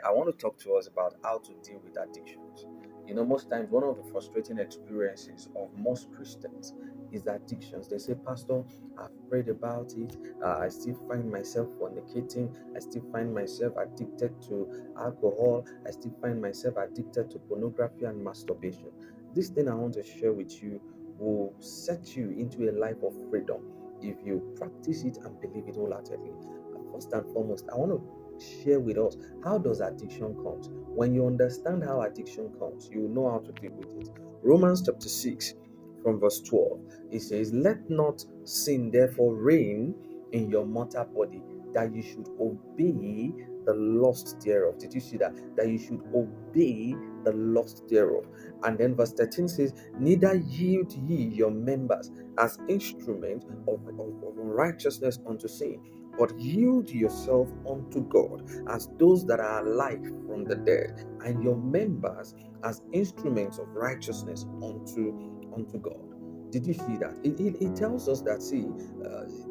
I want to talk to us about how to deal with addictions. Most times, one of the frustrating experiences of most Christians is addictions. They say, Pastor, I've prayed about it. I still find myself fornicating. I still find myself addicted to alcohol. I still find myself addicted to pornography and masturbation. This thing I want to share with you will set you into a life of freedom if you practice it and believe it wholeheartedly. First and foremost, I want to share with us, how does addiction comes? When you understand how addiction comes, you will know how to deal with it. Romans chapter 6 from verse 12, it says, let not sin therefore reign in your mortal body, that you should obey the lust thereof. Did you see that? That you should obey the lust thereof. And then verse 13 says, neither yield ye your members as instruments of unrighteousness unto sin, but yield yourself unto God as those that are alive from the dead, and your members as instruments of righteousness unto God. Did you see that? It tells us that, see,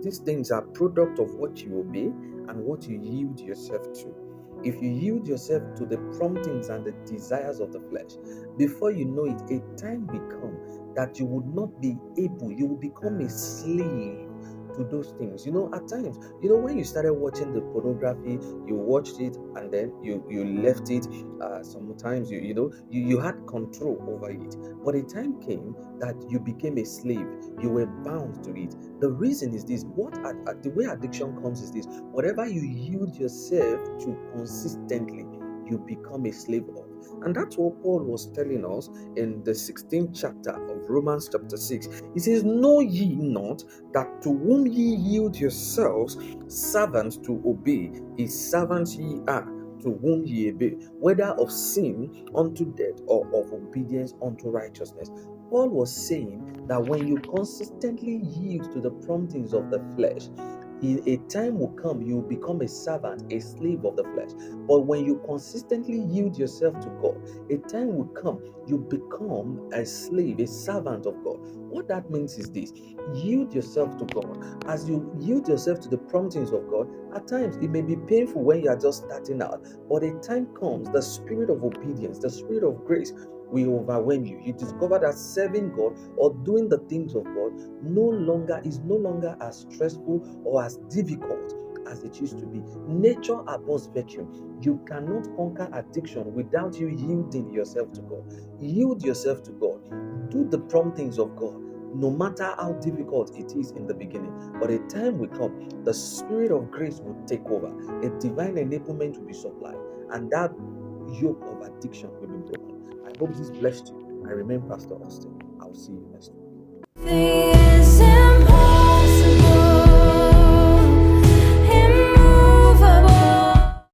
these things are product of what you obey and what you yield yourself to. If you yield yourself to the promptings and the desires of the flesh, before you know it, a time will come that you would not be able, you will become a slave to those things. At times, when you started watching the pornography, you watched it and then you left it. Sometimes you had control over it, but a time came that you became a slave. You were bound to it. The reason is this: the way addiction comes is this: whatever you yield yourself to consistently, you become a slave of. And that's what Paul was telling us in the 16th chapter of Romans chapter 6. He says, know ye not that to whom ye yield yourselves servants to obey, his servants ye are, to whom ye obey, whether of sin unto death or of obedience unto righteousness. Paul was saying that when you consistently yield to the promptings of the flesh, a time will come you will become a servant, a slave of the flesh. But when you consistently yield yourself to God, a time will come you become a slave, a servant of God. What that means is this: yield yourself to God. As you yield yourself to the promptings of God, at times it may be painful when you are just starting out, but a time comes, the spirit of obedience, the spirit of grace will overwhelm you. You discover that serving God or doing the things of God is no longer as stressful or as difficult as it used to be. Nature abhors virtue. You cannot conquer addiction without you yielding yourself to God. Yield yourself to God. Do the promptings of God, no matter how difficult it is in the beginning. But a time will come, the spirit of grace will take over. A divine enablement will be supplied, and that yoke of addiction will be broken. I hope this blessed you. I remain Pastor Austin. I'll see you next week.